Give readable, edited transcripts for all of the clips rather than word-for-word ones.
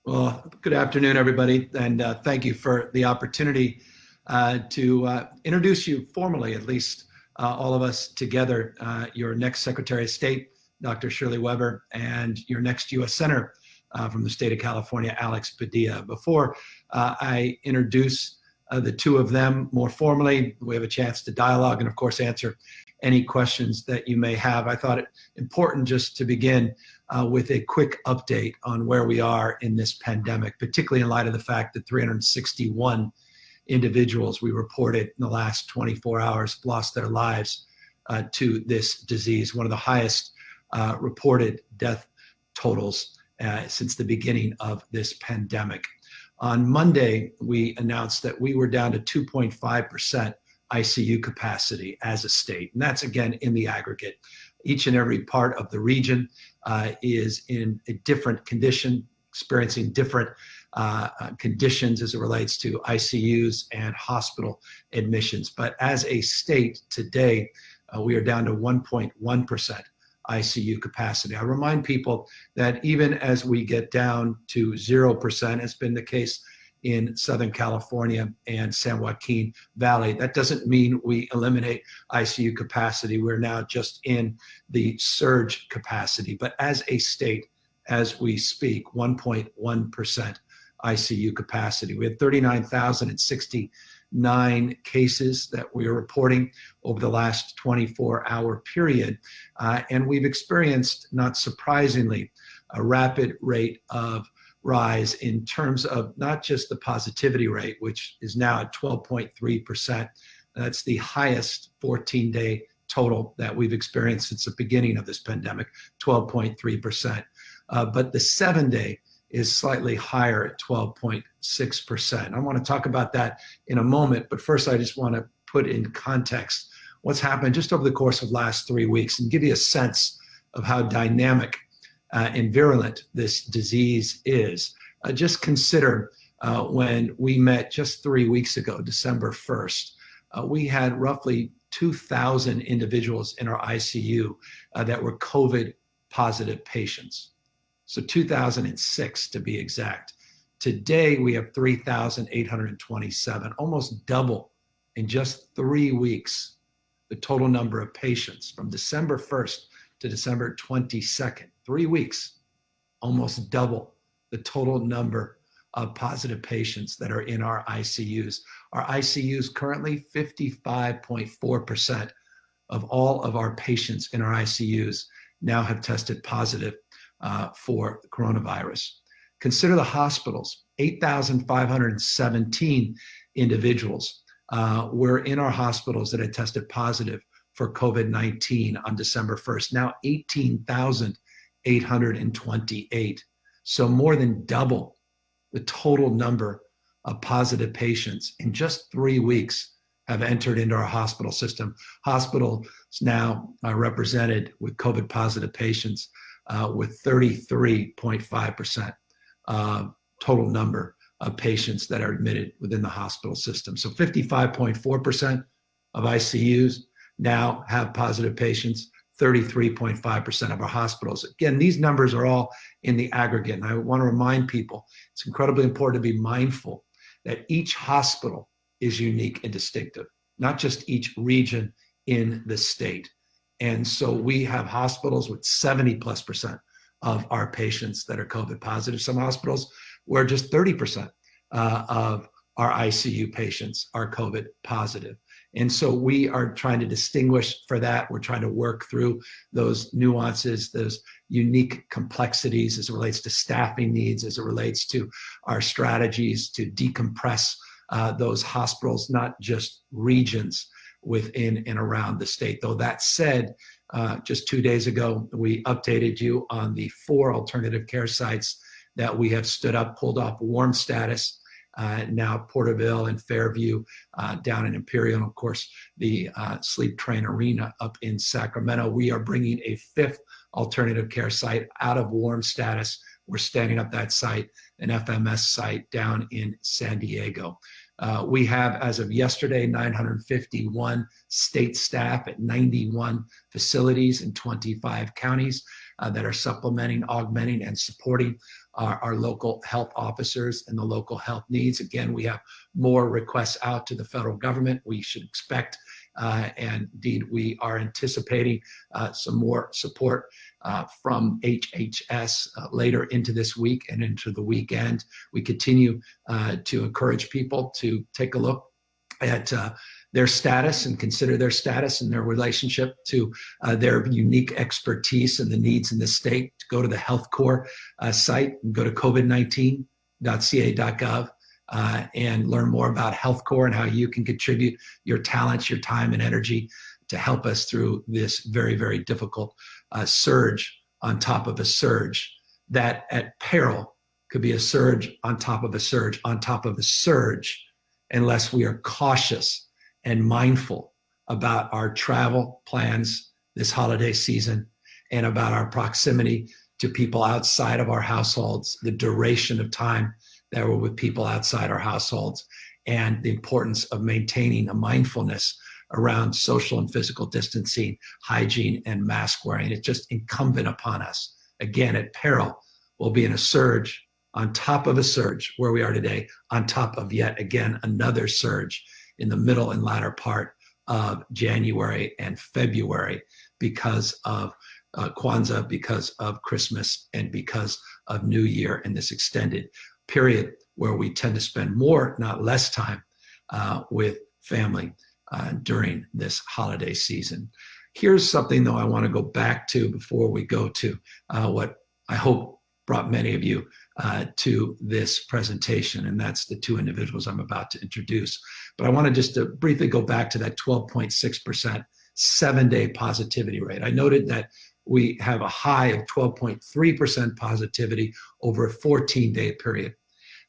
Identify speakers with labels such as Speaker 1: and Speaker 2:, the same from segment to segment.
Speaker 1: Well, good afternoon, everybody, and thank you for the opportunity to introduce you formally, at least all of us together, your next Secretary of State, Dr. Shirley Weber, and your next U.S. Senator from the state of California, Alex Padilla. Before I introduce the two of them more formally, we have a chance to dialogue and, of course, answer any questions that you may have. I thought it important just to begin with a quick update on where we are in this pandemic, particularly in light of the fact that 361 individuals we reported in the last 24 hours lost their lives to this disease, one of the highest reported death totals since the beginning of this pandemic. On Monday, we announced that we were down to 2.5% ICU capacity as a state, and that's again in the aggregate. Each and every part of the region is in a different condition, experiencing different conditions as it relates to ICUs and hospital admissions. But as a state today, we are down to 1.1% ICU capacity. I remind people that even as we get down to 0%, has been the case in Southern California and San Joaquin Valley, that doesn't mean we eliminate ICU capacity. We're now just in the surge capacity. But as a state, as we speak, 1.1% ICU capacity. We had 39,069 cases that we are reporting over the last 24-hour period. And we've experienced, not surprisingly, a rapid rate of rise in terms of not just the positivity rate, which is now at 12.3%. That's the highest 14-day total that we've experienced since the beginning of this pandemic, 12.3%. But the 7-day is slightly higher at 12.6%. I want to talk about that in a moment, but first I just want to put in context what's happened just over the course of the last 3 weeks and give you a sense of how dynamic and virulent this disease is. Just consider when we met just 3 weeks ago, December 1st, we had roughly 2,000 individuals in our ICU that were COVID positive patients. So 2006 to be exact. Today we have 3,827, almost double in just 3 weeks the total number of patients from December 1st to December 22nd. 3 weeks, almost double the total number of positive patients that are in our ICUs. Our ICUs currently, 55.4% of all of our patients in our ICUs now have tested positive for the coronavirus. Consider the hospitals. 8,517 individuals were in our hospitals that had tested positive for COVID-19 on December 1st. Now 18,828. So more than double the total number of positive patients in just 3 weeks have entered into our hospital system. Hospitals now are represented with COVID positive patients with 33.5% total number of patients that are admitted within the hospital system. So 55.4% of ICUs now have positive patients, 33.5% of our hospitals. Again, these numbers are all in the aggregate. And I want to remind people, it's incredibly important to be mindful that each hospital is unique and distinctive, not just each region in the state. And so we have hospitals with 70+% of our patients that are COVID positive. Some hospitals where just 30% of our ICU patients are COVID positive. And so we are trying to distinguish for that. We're trying to work through those nuances, those unique complexities as it relates to staffing needs, as it relates to our strategies to decompress those hospitals, not just regions within and around the state. Though that said, just 2 days ago, we updated you on the 4 alternative care sites that we have stood up, pulled off warm status. Now Porterville and Fairview down in Imperial, and of course the Sleep Train Arena up in Sacramento. We are bringing a 5th alternative care site out of warm status. We're standing up that site, an FMS site down in San Diego. We have, as of yesterday, 951 state staff at 91 facilities in 25 counties. that are supplementing, augmenting, and supporting our local health officers and the local health needs. Again, we have more requests out to the federal government. We should expect, and indeed we are anticipating some more support from HHS later into this week and into the weekend. We continue to encourage people to take a look at their status and consider their status and their relationship to their unique expertise and the needs in the state. To go to the Health Corps site and go to covid19.ca.gov and learn more about Health Corps and how you can contribute your talents, your time, and energy to help us through this very, very difficult surge on top of a surge that at peril could be a surge on top of a surge on top of a surge unless we are cautious and mindful about our travel plans this holiday season and about our proximity to people outside of our households, the duration of time that we're with people outside our households, and the importance of maintaining a mindfulness around social and physical distancing, hygiene, and mask wearing. It's just incumbent upon us. Again, at peril, we'll be in a surge on top of a surge where we are today, on top of yet again another surge in the middle and latter part of January and February because of Kwanzaa, because of Christmas, and because of New Year and this extended period where we tend to spend more, not less time with family during this holiday season. Here's something, though, I want to go back to before we go to what I hope brought many of you to this presentation, and that's the two individuals I'm about to introduce. But I want to just briefly go back to that 12.6% 7-day positivity rate. I noted that we have a high of 12.3% positivity over a 14-day period.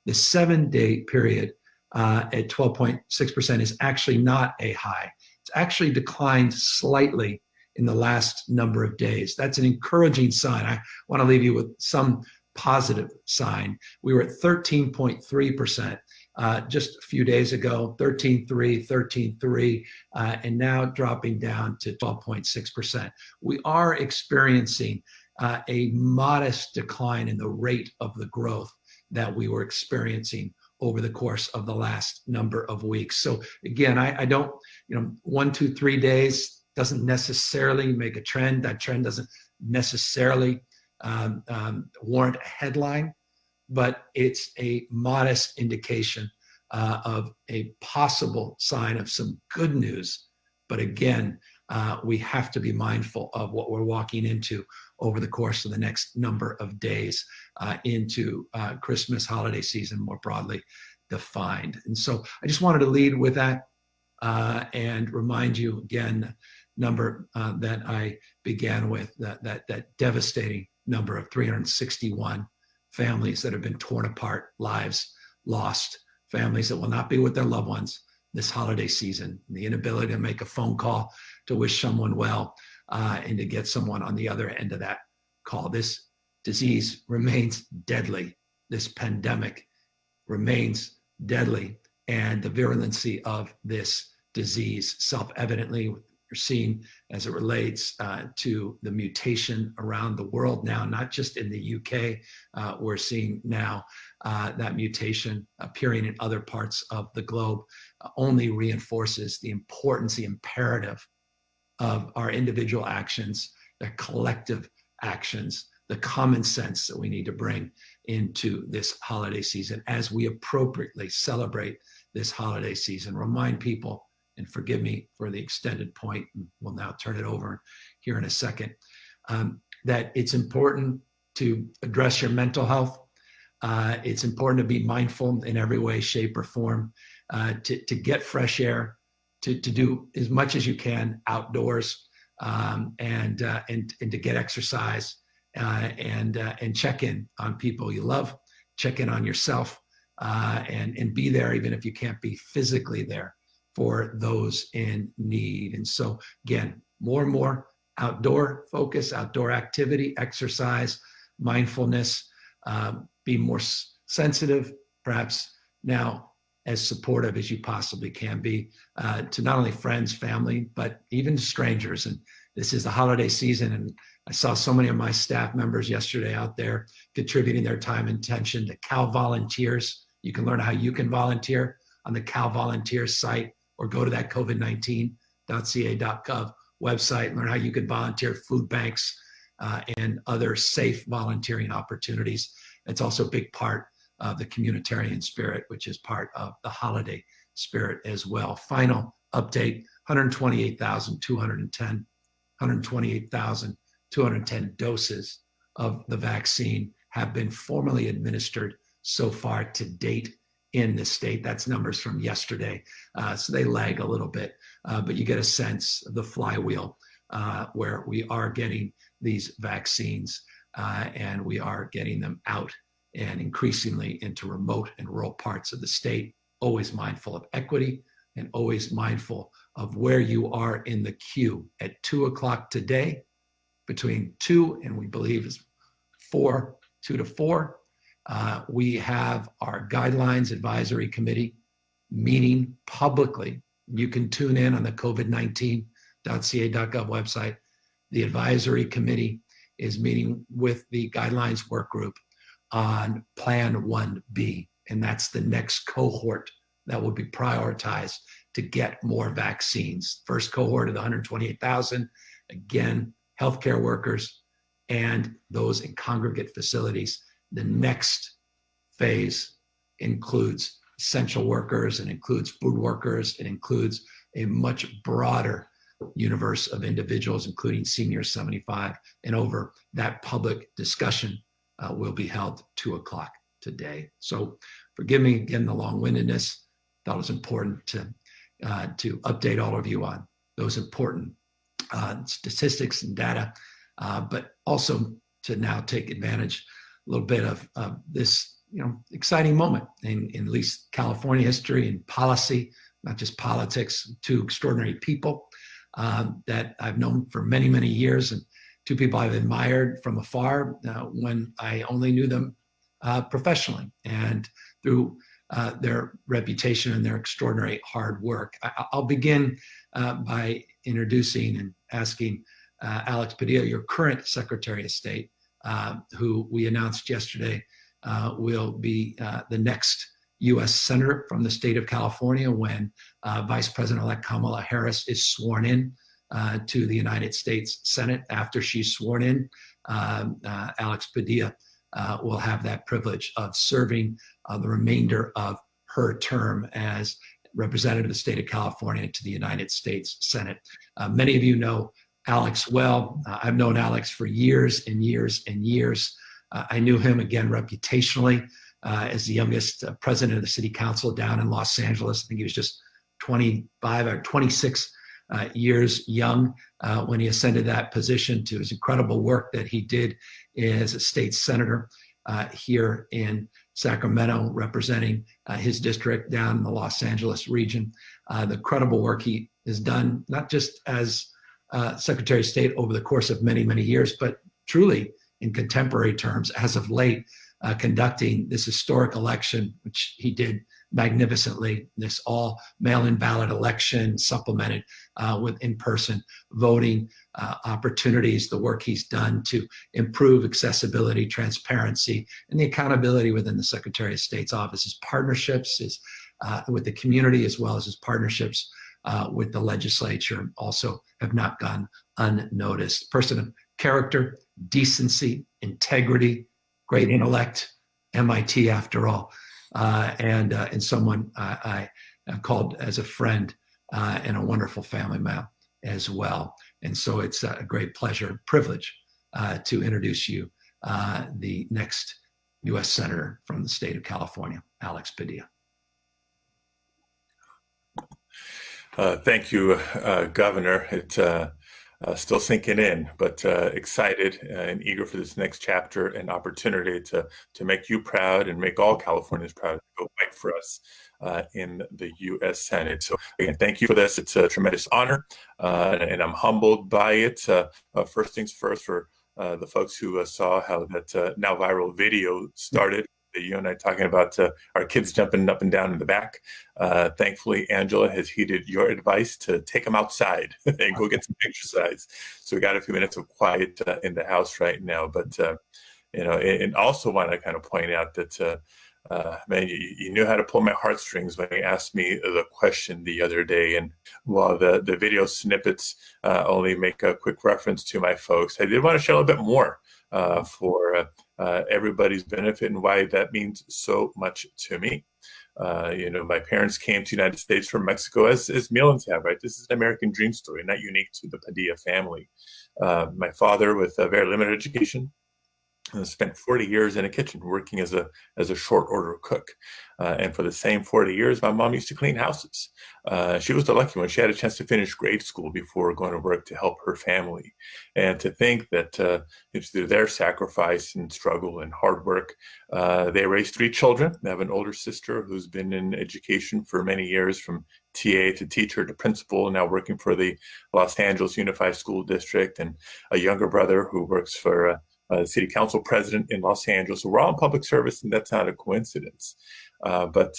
Speaker 1: The 7-day period at 12.6% is actually not a high. It's actually declined slightly in the last number of days. That's an encouraging sign. I want to leave you with some positive sign. We were at 13.3% just a few days ago, 13.3, and now dropping down to 12.6%. We are experiencing a modest decline in the rate of the growth that we were experiencing over the course of the last number of weeks. So again, I don't, 1, 2, 3 days doesn't necessarily make a trend. That trend doesn't necessarily warrant a headline, but it's a modest indication of a possible sign of some good news. But again, we have to be mindful of what we're walking into over the course of the next number of days into Christmas holiday season, more broadly defined. And so I just wanted to lead with that and remind you again, number that I began with, that devastating number of 361 families that have been torn apart, lives lost, families that will not be with their loved ones this holiday season, the inability to make a phone call to wish someone well and to get someone on the other end of that call. This disease remains deadly. This pandemic remains deadly, and the virulency of this disease self-evidently we're seeing as it relates to the mutation around the world now, not just in the UK. We're seeing now that mutation appearing in other parts of the globe only reinforces the importance, the imperative of our individual actions, the collective actions, the common sense that we need to bring into this holiday season as we appropriately celebrate this holiday season. Remind people, and forgive me for the extended point, and we'll now turn it over here in a second, that it's important to address your mental health. It's important to be mindful in every way, shape, or form, to get fresh air, to do as much as you can outdoors, and to get exercise, and check in on people you love, check in on yourself, and be there even if you can't be physically there for those in need. And so again, more and more outdoor focus, outdoor activity, exercise, mindfulness, be more sensitive, perhaps now as supportive as you possibly can be to not only friends, family, but even strangers. And this is the holiday season, and I saw so many of my staff members yesterday out there contributing their time and attention to Cal Volunteers. You can learn how you can volunteer on the Cal Volunteers site, or go to that covid19.ca.gov website and learn how you can volunteer, food banks, and other safe volunteering opportunities. It's also a big part of the communitarian spirit, which is part of the holiday spirit as well. Final update, 128,210 doses of the vaccine have been formally administered so far to date in the state. That's numbers from yesterday. So they lag a little bit, but you get a sense of the flywheel where we are getting these vaccines and we are getting them out and increasingly into remote and rural parts of the state, always mindful of equity and always mindful of where you are in the queue. At 2 o'clock today, between 2 and we believe is 2 to 4, we have our Guidelines Advisory Committee meeting publicly. You can tune in on the covid19.ca.gov website. The advisory committee is meeting with the guidelines work group on Plan 1B, and that's the next cohort that will be prioritized to get more vaccines. First cohort of the 128,000, again, healthcare workers and those in congregate facilities. The next phase includes essential workers, it includes food workers, it includes a much broader universe of individuals, including seniors 75 and over. That public discussion will be held 2 o'clock today. So forgive me again the long-windedness. Thought it was important to update all of you on those important statistics and data, but also to now take advantage a little bit of this exciting moment in at least California history and policy, not just politics. Two extraordinary people that I've known for many, many years, and two people I've admired from afar when I only knew them professionally, and through their reputation and their extraordinary hard work. I'll begin by introducing and asking Alex Padilla, your current Secretary of State, who we announced yesterday will be the next U.S. Senator from the state of California when Vice President-elect Kamala Harris is sworn in to the United States Senate. After she's sworn in, Alex Padilla will have that privilege of serving the remainder of her term as representative of the state of California to the United States Senate. Many of you know Alex well. I've known Alex for years and years and years. I knew him, again, reputationally as the youngest president of the city council down in Los Angeles. I think he was just 25 or 26 years young when he ascended that position, to his incredible work that he did as a state senator here in Sacramento, representing his district down in the Los Angeles region. The incredible work he has done, not just as Secretary of State over the course of many, many years, but truly in contemporary terms, as of late, conducting this historic election, which he did magnificently, this all mail-in ballot election supplemented with in-person voting opportunities, the work he's done to improve accessibility, transparency, and the accountability within the Secretary of State's office, his partnerships with the community, as well as his partnerships with the legislature, also have not gone unnoticed. Person of character, decency, integrity, great intellect, MIT after all, and someone I have called as a friend and a wonderful family man as well. And so it's a great pleasure, privilege to introduce you the next U.S. Senator from the state of California, Alex Padilla.
Speaker 2: Thank you, Governor. It's still sinking in, but excited and eager for this next chapter and opportunity to make you proud and make all Californians proud to go fight for us in the U.S. Senate. So again, thank you for this. It's a tremendous honor, and I'm humbled by it. First things first, for the folks who saw how that now viral video started. you and I talking about our kids jumping up and down in the back. Thankfully, Angela has heeded your advice to take them outside and go get some exercise. So we got a few minutes of quiet in the house right now. But, and also want to kind of point out that, man, you knew how to pull my heartstrings when you asked me the question the other day. And while the video snippets only make a quick reference to my folks, I did want to share a little bit more for everybody's benefit and why that means so much to me. My parents came to the United States from Mexico as millions have, right? This is an American dream story, not unique to the Padilla family. My father, with a very limited education, spent 40 years in a kitchen working as a short order cook. And for the same 40 years, my mom used to clean houses. She was the lucky one. She had a chance to finish grade school before going to work to help her family. And to think that through their sacrifice and struggle and hard work, they raised 3 children. They have an older sister who's been in education for many years, from TA to teacher to principal, now working for the Los Angeles Unified School District, and a younger brother who works for city council president in Los Angeles. So we're all in public service, and that's not a coincidence. But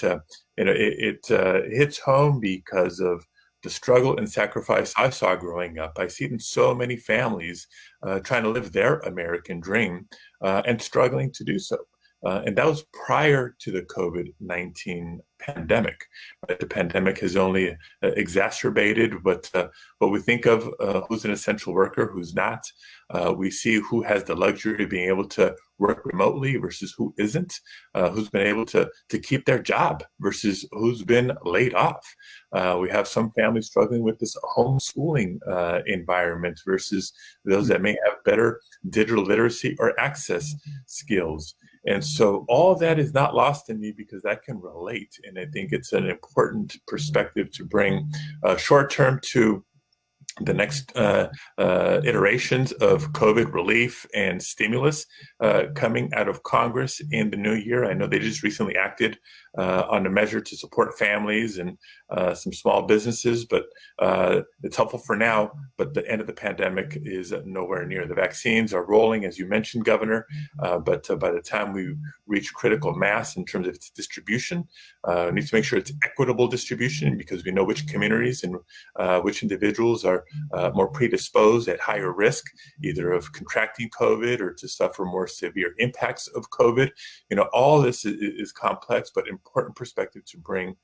Speaker 2: it hits home because of the struggle and sacrifice I saw growing up. I see it in so many families trying to live their American dream and struggling to do so. And that was prior to the COVID-19 pandemic. Right? The pandemic has only exacerbated what we think of who's an essential worker, who's not. We see who has the luxury of being able to work remotely versus who isn't, who's been able to keep their job versus who's been laid off. We have some families struggling with this homeschooling environment versus those that may have better digital literacy or access skills. And so all that is not lost in me because I can relate. And I think it's an important perspective to bring short-term to the next iterations of COVID relief and stimulus coming out of Congress in the new year. I know they just recently acted on a measure to support families and some small businesses, but it's helpful for now, but the end of the pandemic is nowhere near. The vaccines are rolling, as you mentioned, Governor, but by the time we reach critical mass in terms of its distribution, we need to make sure it's equitable distribution, because we know which communities and which individuals are more predisposed, at higher risk, either of contracting COVID or to suffer more severe impacts of COVID. All this is complex, but important perspective to bring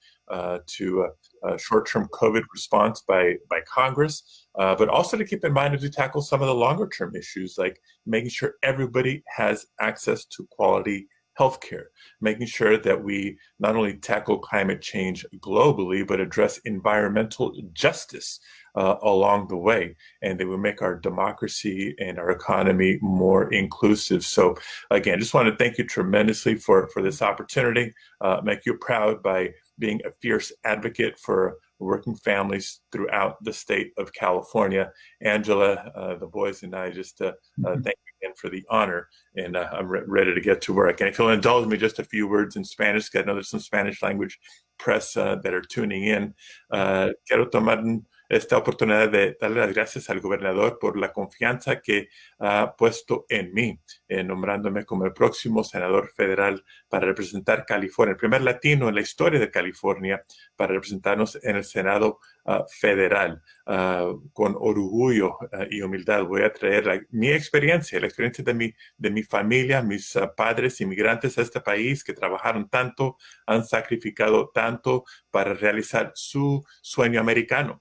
Speaker 2: to a short-term COVID response by Congress, but also to keep in mind as we tackle some of the longer-term issues, like making sure everybody has access to quality healthcare, making sure that we not only tackle climate change globally, but address environmental justice along the way, and that will make our democracy and our economy more inclusive. So again, just want to thank you tremendously for this opportunity, make you proud by being a fierce advocate for working families throughout the state of California. Angela, the boys and I just thank you again for the honor, and I'm ready to get to work. And if you'll indulge me just a few words in Spanish, because I know there's some Spanish language press that are tuning in. Quiero tomar esta oportunidad de darle las gracias al gobernador por la confianza que ha puesto en mí, nombrándome como el próximo senador federal para representar California, el primer latino en la historia de California para representarnos en el Senado federal. Con orgullo y humildad voy a traer mi experiencia, la experiencia de mi familia, mis padres inmigrantes a este país que trabajaron tanto, han sacrificado tanto para realizar su sueño americano.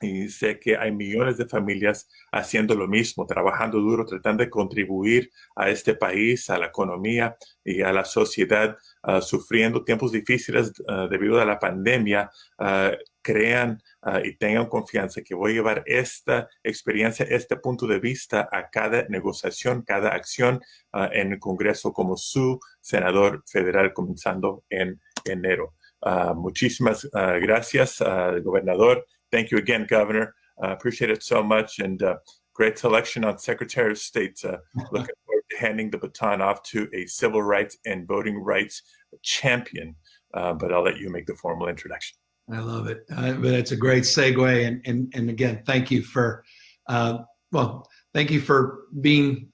Speaker 2: Y sé que hay millones de familias haciendo lo mismo, trabajando duro, tratando de contribuir a este país, a la economía y a la sociedad, sufriendo tiempos difíciles debido a la pandemia. Crean y tengan confianza que voy a llevar esta experiencia, este punto de vista a cada negociación, cada acción en el Congreso como su senador federal, comenzando en enero. Muchísimas gracias, gobernador. Thank you again, Governor. Appreciate it so much, and great selection on Secretary of State. Looking forward to handing the baton off to a civil rights and voting rights champion, but I'll let you make the formal introduction.
Speaker 1: I love it. But it's a great segue, and again, thank you for thank you for being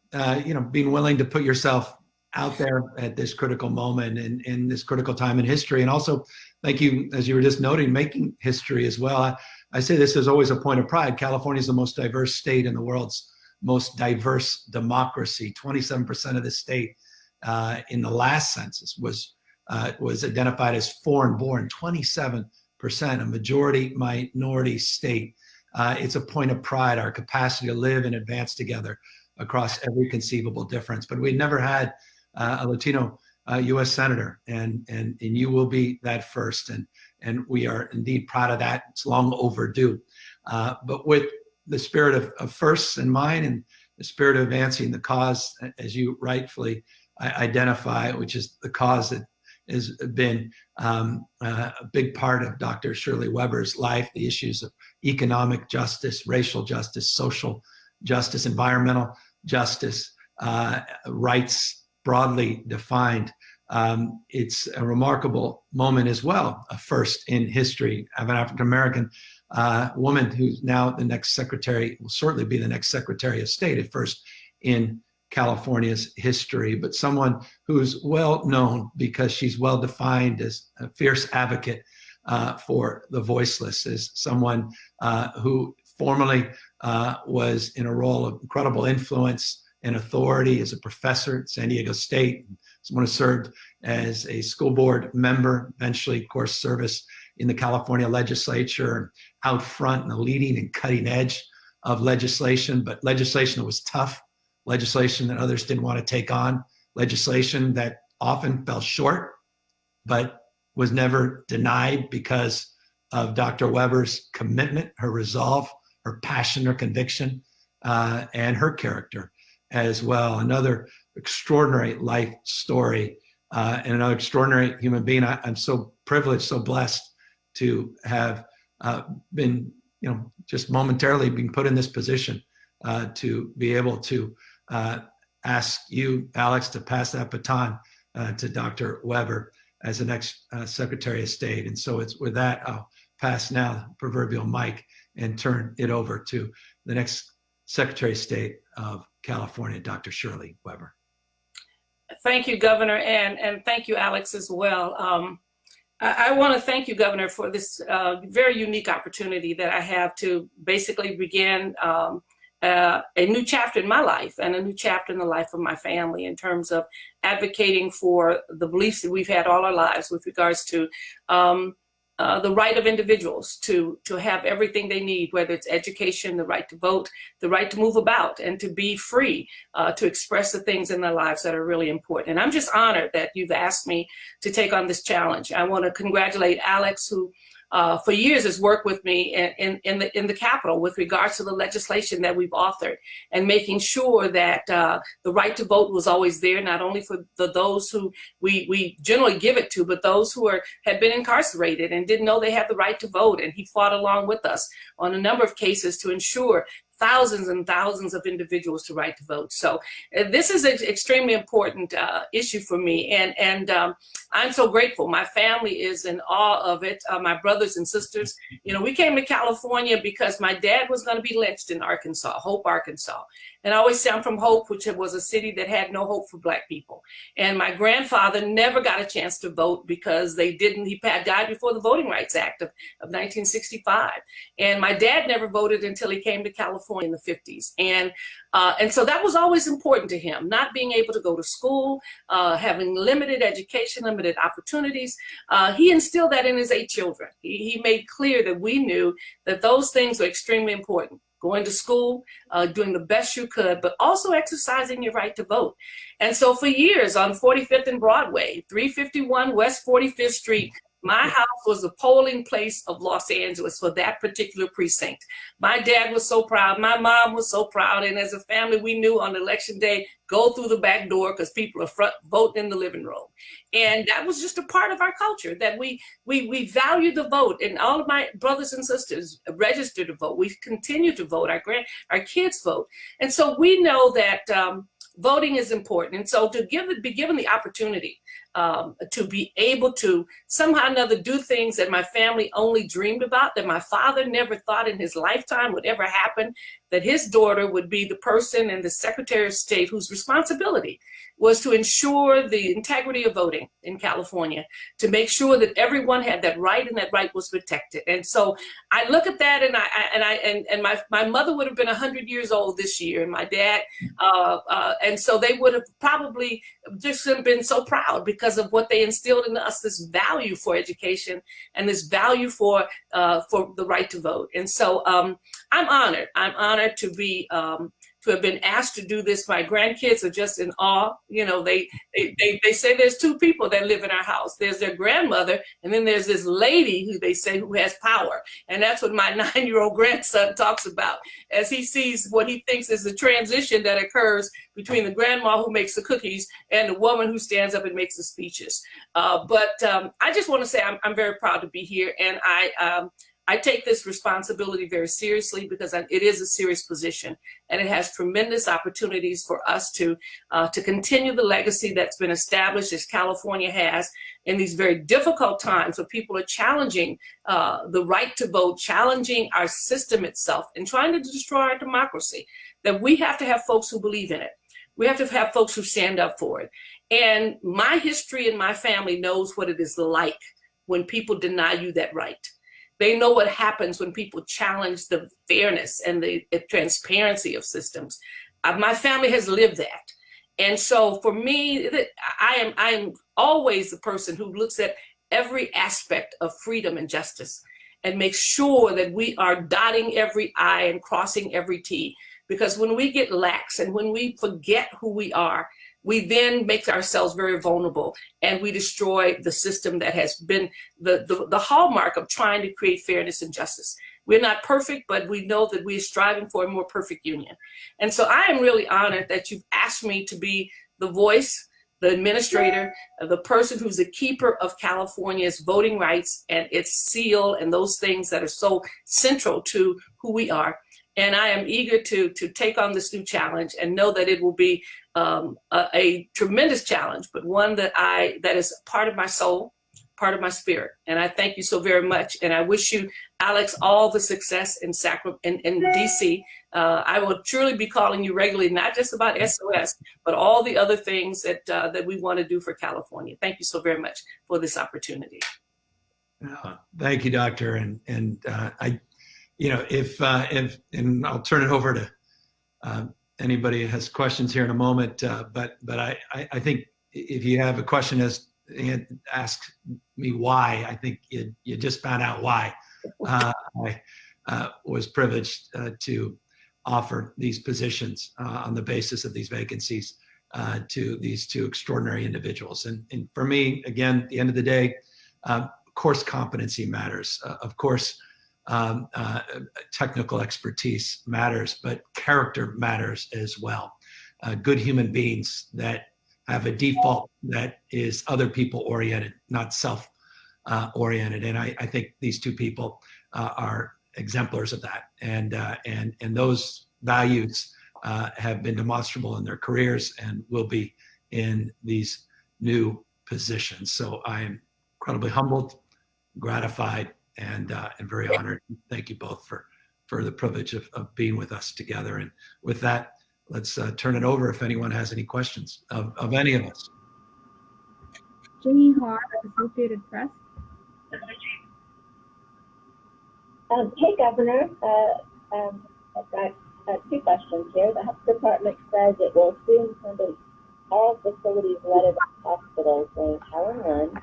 Speaker 1: being willing to put yourself out there at this critical moment and in this critical time in history. And also, thank you, as you were just noting, making history as well. I say this as always a point of pride. California is the most diverse state in the world's most diverse democracy. 27% of the state in the last census was identified as foreign-born. 27%, a majority minority state. It's a point of pride, our capacity to live and advance together across every conceivable difference. But we never had a Latino U.S. senator, and you will be that first, and we are indeed proud of that. It's long overdue. But with the spirit of firsts in mind and the spirit of advancing the cause, as you rightfully identify, which is the cause that has been a big part of Dr. Shirley Weber's life, the issues of economic justice, racial justice, social justice, environmental justice, rights broadly defined. It's a remarkable moment as well, a first in history of an African-American woman who's now the next secretary, will certainly be the next Secretary of State, at first in California's history, but someone who's well known because she's well defined as a fierce advocate for the voiceless, as someone who formerly was in a role of incredible influence and authority as a professor at San Diego State, someone who served as a school board member, eventually, of course, service in the California legislature, out front and the leading and cutting edge of legislation, but legislation that was tough, legislation that others didn't want to take on, legislation that often fell short, but was never denied because of Dr. Weber's commitment, her resolve, her passion, her conviction, and her character as well. Another extraordinary life story and another extraordinary human being. I'm so privileged, so blessed to have been, just momentarily being put in this position to be able to ask you, Alex, to pass that baton to Dr. Weber as the next Secretary of State. And so it's with that, I'll pass now the proverbial mic and turn it over to the next Secretary of State of California, Dr. Shirley Weber.
Speaker 3: Thank you, Governor, and thank you, Alex, as well. I want to thank you, Governor, for this very unique opportunity that I have to basically begin a new chapter in my life and a new chapter in the life of my family in terms of advocating for the beliefs that we've had all our lives with regards to the right of individuals to have everything they need, whether it's education, the right to vote, the right to move about, and to be free to express the things in their lives that are really important. And I'm just honored that you've asked me to take on this challenge. I want to congratulate Alex, who for years has worked with me in the Capitol with regards to the legislation that we've authored and making sure that the right to vote was always there, not only for those who we generally give it to, but those who had been incarcerated and didn't know they had the right to vote. And he fought along with us on a number of cases to ensure thousands and thousands of individuals to right to vote. So this is an extremely important issue for me. And I'm so grateful. My family is in awe of it. My brothers and sisters, we came to California because my dad was going to be lynched in Arkansas, Hope, Arkansas. And I always say I'm from Hope, which was a city that had no hope for Black people. And my grandfather never got a chance to vote because he died before the Voting Rights Act of 1965. And my dad never voted until he came to California in the 50s. And so that was always important to him, not being able to go to school, having limited education, limited opportunities. He instilled that in his 8 children. He made clear that we knew that those things were extremely important. Going to school, doing the best you could, but also exercising your right to vote. And so for years on 45th and Broadway, 351 West 45th Street, my house was the polling place of Los Angeles for that particular precinct. My dad was so proud. My mom was so proud. And as a family, we knew on election day, go through the back door because people are voting in the living room. And that was just a part of our culture, that we value the vote. And all of my brothers and sisters registered to vote. We continue to vote. Our kids vote. And so we know that voting is important. And so to be given the opportunity to be able to somehow or another do things that my family only dreamed about, that my father never thought in his lifetime would ever happen, that his daughter would be the person and the Secretary of State whose responsibility was to ensure the integrity of voting in California, to make sure that everyone had that right and that right was protected. And so I look at that, and my mother would have been 100 years old this year, and my dad, and so they would have probably just been so proud because of what they instilled in us, this value for education and this value for the right to vote. And so I'm honored. I'm honored to be to have been asked to do this. My grandkids are just in awe. You know, they say there's two people that live in our house. There's their grandmother, and then there's this lady who they say who has power. And that's what my 9-year-old grandson talks about as he sees what he thinks is the transition that occurs between the grandma who makes the cookies and the woman who stands up and makes the speeches. But I just want to say I'm very proud to be here, and I take this responsibility very seriously because it is a serious position, and it has tremendous opportunities for us to continue the legacy that's been established, as California has, in these very difficult times where people are challenging the right to vote, challenging our system itself, and trying to destroy our democracy. That we have to have folks who believe in it. We have to have folks who stand up for it. And my history and my family knows what it is like when people deny you that right. They know what happens when people challenge the fairness and the transparency of systems. My family has lived that. And so for me, I am always the person who looks at every aspect of freedom and justice and makes sure that we are dotting every I and crossing every T. Because when we get lax and when we forget who we are, we then make ourselves very vulnerable, and we destroy the system that has been the hallmark of trying to create fairness and justice. We're not perfect, but we know that we're striving for a more perfect union. And so I am really honored that you've asked me to be the voice, the administrator, the person who's the keeper of California's voting rights and its seal and those things that are so central to who we are. And I am eager to take on this new challenge and know that it will be a tremendous challenge, but one that is part of my soul, part of my spirit. And I thank you so very much. And I wish you, Alex, all the success in DC. I will truly be calling you regularly, not just about SOS, but all the other things that we want to do for California. Thank you so very much for this opportunity.
Speaker 1: Thank you, Doctor. And if and I'll turn it over to anybody who has questions here in a moment. But I think if you have a question ask me why, I think you just found out why. I was privileged to offer these positions on the basis of these vacancies to these two extraordinary individuals. And for me, again, at the end of the day, of course, competency matters. Of course, technical expertise matters, but character matters as well. Good human beings that have a default that is other people oriented, not self oriented. And I think these two people are exemplars of that. And those values have been demonstrable in their careers and will be in these new positions. So I am incredibly humbled, gratified, and very honored. Thank you both for the privilege of being with us together. And with that, let's turn it over if anyone has any questions of any of us.
Speaker 4: Jenny Hart, Associated Press.
Speaker 5: Hey, Governor. I've got two questions here. The Health Department says it will soon send all facilities letter to hospitals saying how and when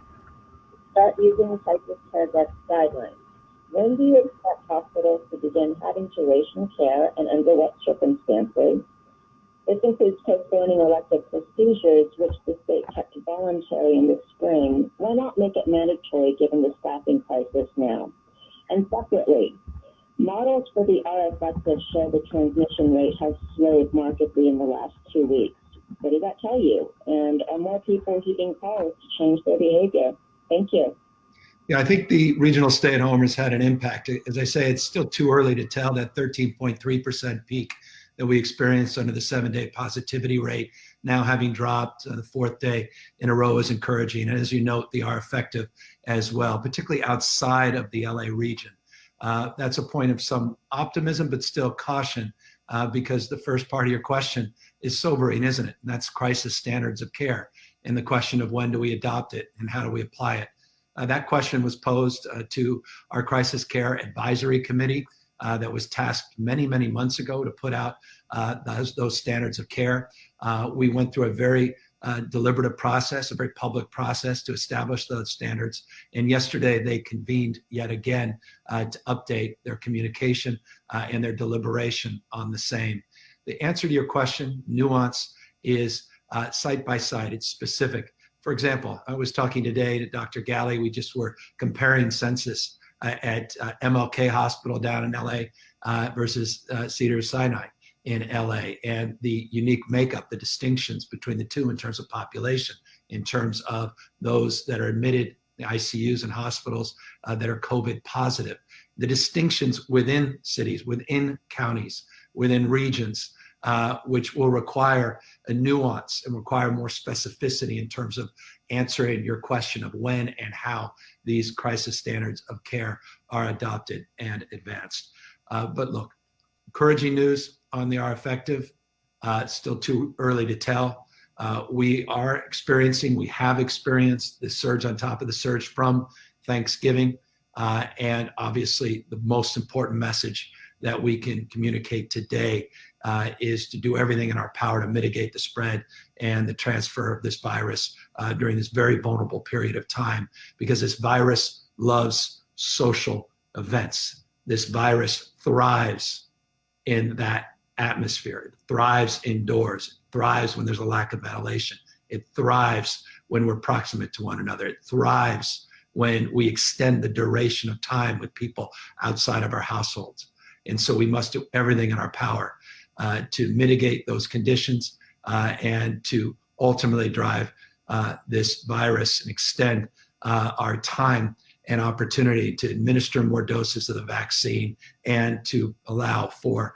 Speaker 5: start using the crisis care guidelines. When do you expect hospitals to begin having to ration care, and under what circumstances? This includes postponing elective procedures, which the state kept voluntary in the spring. Why not make it mandatory given the staffing crisis now? And separately, models for the RFXs show the transmission rate has slowed markedly in the last 2 weeks. What did that tell you? And are more people heeding calls to change their behavior? Thank you.
Speaker 1: Yeah, I think the regional stay-at-homers had an impact. As I say, it's still too early to tell that 13.3% peak that we experienced under the 7-day positivity rate now having dropped the fourth day in a row is encouraging. And as you note, they are effective as well, particularly outside of the LA region. That's a point of some optimism, but still caution, because the first part of your question is sobering, isn't it? And that's crisis standards of care and the question of when do we adopt it and how do we apply it. That question was posed to our crisis care advisory committee that was tasked many, many months ago to put out those standards of care. We went through a very deliberative process, a very public process to establish those standards. And yesterday they convened yet again to update their communication and their deliberation on the same. The answer to your question, nuance, is site by site. It's specific. For example, I was talking today to Dr. Galley. We just were comparing census at MLK Hospital down in LA versus Cedars-Sinai in LA, and the unique makeup, the distinctions between the two in terms of population, in terms of those that are admitted, the ICUs and hospitals that are COVID positive, the distinctions within cities, within counties, within regions, which will require a nuance and require more specificity in terms of answering your question of when and how these crisis standards of care are adopted and advanced. But look, encouraging news on the are effective. Still too early to tell. We have experienced the surge on top of the surge from Thanksgiving. And obviously the most important message that we can communicate today is to do everything in our power to mitigate the spread and the transfer of this virus during this very vulnerable period of time, because this virus loves social events. This virus thrives in that atmosphere. It thrives indoors. It thrives when there's a lack of ventilation. It thrives when we're proximate to one another. It thrives when we extend the duration of time with people outside of our households. And so we must do everything in our power to mitigate those conditions and to ultimately drive this virus and extend our time and opportunity to administer more doses of the vaccine and to allow for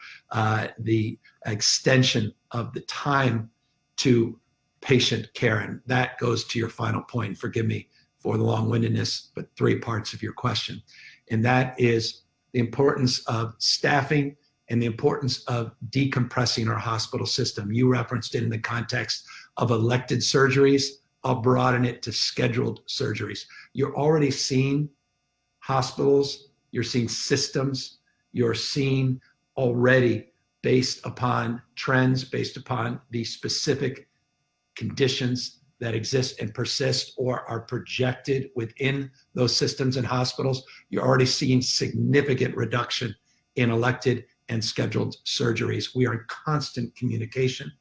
Speaker 1: the extension of the time to patient care. And that goes to your final point. Forgive me for the long-windedness, but 3 parts of your question. And that is the importance of staffing and the importance of decompressing our hospital system. You referenced it in the context of elected surgeries. I'll broaden it to scheduled surgeries. You're already seeing hospitals, you're seeing systems, you're seeing already, based upon trends, based upon the specific conditions that exist and persist or are projected within those systems and hospitals, you're already seeing significant reduction in elected and scheduled surgeries. We are in constant communication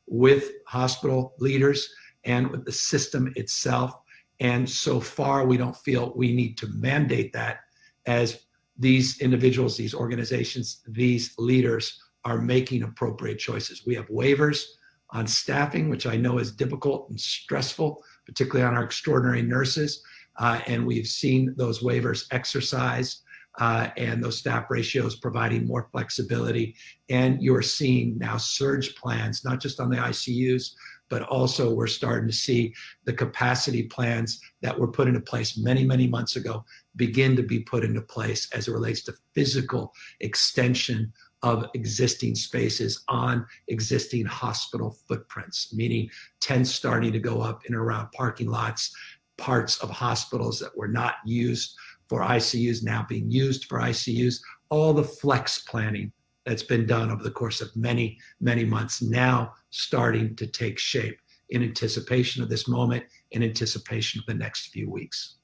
Speaker 1: with hospital leaders and with the system itself. And so far, we don't feel we need to mandate that, as these individuals, these organizations, these leaders are making appropriate choices. We have waivers on staffing, which I know is difficult and stressful, particularly on our extraordinary nurses. And we've seen those waivers exercised and those staff ratios providing more flexibility. And you're seeing now surge plans, not just on the ICUs, but also we're starting to see the capacity plans that were put into place many, many months ago begin to be put into place as it relates to physical extension of existing spaces on existing hospital footprints, meaning tents starting to go up in and around parking lots, parts of hospitals that were not used for ICUs now being used for ICUs, all the flex planning that's been done over the course of many, many months now starting to take shape in anticipation of this moment, in anticipation of the next few weeks.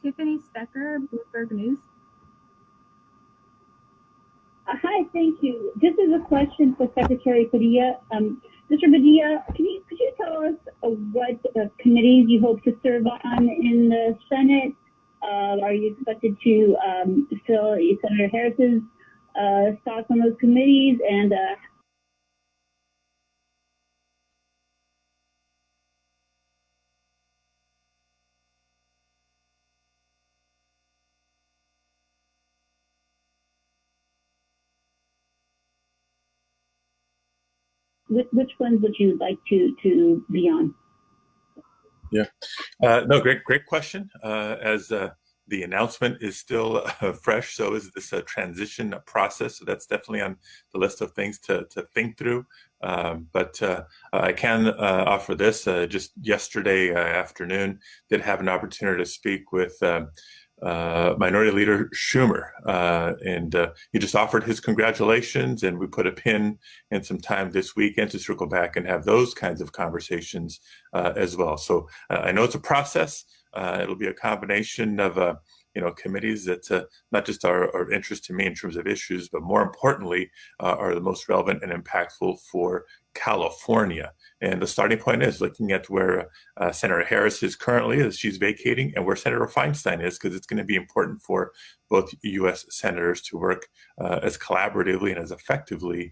Speaker 4: Tiffany Stecker, Bloomberg News.
Speaker 6: Hi, thank you. This is a question for Secretary Padilla. Mr. Padilla, could you tell us what committees you hope to serve on in the Senate? Are you expected to fill Senator Harris's spots on those committees? And which ones would you like to be on?
Speaker 2: Yeah, no, great question. As the announcement is still fresh, so is this transition process. So that's definitely on the list of things to think through. But I can offer this. Just yesterday afternoon, did have an opportunity to speak with Minority Leader Schumer, and he just offered his congratulations, and we put a pin in some time this weekend to circle back and have those kinds of conversations as well. So I know it's a process. It'll be a combination of committees that not just are of interest to me in terms of issues, but more importantly are the most relevant and impactful for California. And the starting point is looking at where Senator Harris is currently as she's vacating and where Senator Feinstein is, because it's going to be important for both U.S. senators to work as collaboratively and as effectively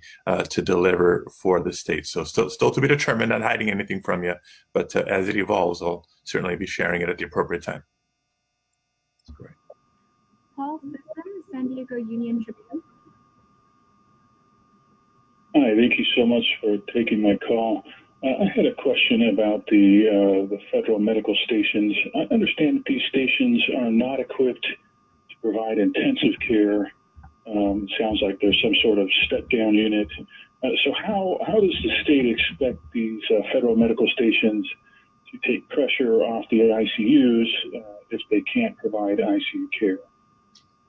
Speaker 2: to deliver for the state. So still to be determined, not hiding anything from you, but as it evolves, I'll certainly be sharing it at the appropriate time. That's great.
Speaker 4: Paul Sisson, San Diego Union Tribune.
Speaker 7: Hi, thank you so much for taking my call. I had a question about the federal medical stations. I understand that these stations are not equipped to provide intensive care. It sounds like there's some sort of step-down unit. So how does the state expect these federal medical stations to take pressure off the ICUs if they can't provide ICU care?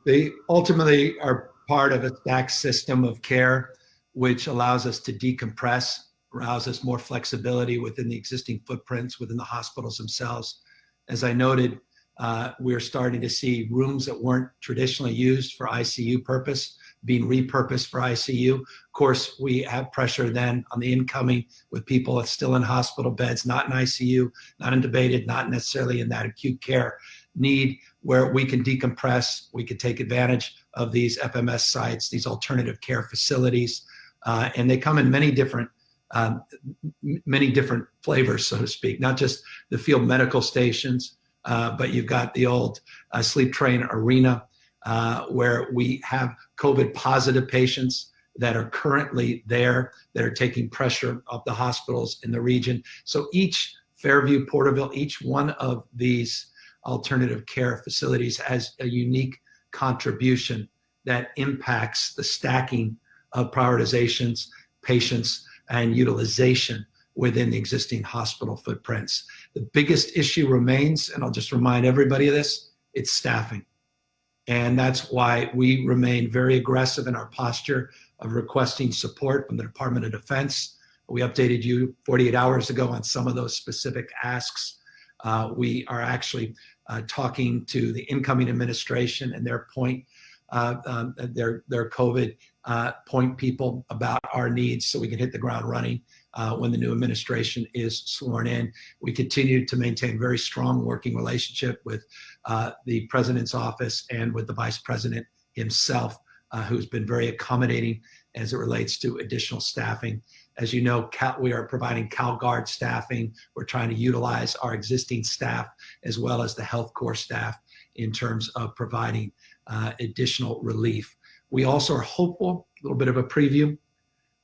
Speaker 1: They ultimately are part of a stacked system of care, which allows us to decompress, allows us more flexibility within the existing footprints within the hospitals themselves. As I noted, we're starting to see rooms that weren't traditionally used for ICU purpose being repurposed for ICU. Of course, we have pressure then on the incoming with people that's still in hospital beds, not in ICU, not intubated, not necessarily in that acute care need, where we can decompress, we can take advantage of these FMS sites, these alternative care facilities, and they come in many different flavors, so to speak, not just the field medical stations, but you've got the old sleep train arena, where we have COVID positive patients that are currently there that are taking pressure off the hospitals in the region. So each Fairview, Porterville, each one of these alternative care facilities has a unique contribution that impacts the stacking of prioritizations, patients, and utilization within the existing hospital footprints. The biggest issue remains, and I'll just remind everybody of this, it's staffing. And that's why we remain very aggressive in our posture of requesting support from the Department of Defense. We updated you 48 hours ago on some of those specific asks. We are actually talking to the incoming administration and their point, their COVID point people about our needs so we can hit the ground running when the new administration is sworn in. We continue to maintain very strong working relationship with the president's office and with the vice president himself, who's been very accommodating as it relates to additional staffing. As you know, we are providing CalGuard staffing. We're trying to utilize our existing staff as well as the health corps staff in terms of providing additional relief. We also are hopeful, a little bit of a preview,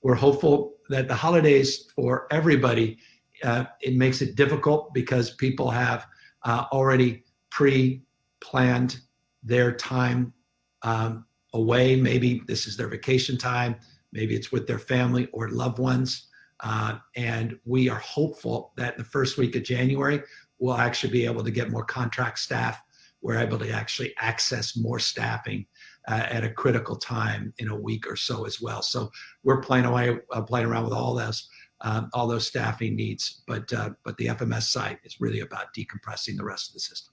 Speaker 1: we're hopeful that the holidays for everybody, it makes it difficult because people have already pre-planned their time away. Maybe this is their vacation time, maybe it's with their family or loved ones. And we are hopeful that in the first week of January, we'll actually be able to get more contract staff. We're able to actually access more staffing at a critical time in a week or so as well. So we're playing around with all those staffing needs, but the FMS site is really about decompressing the rest of the system.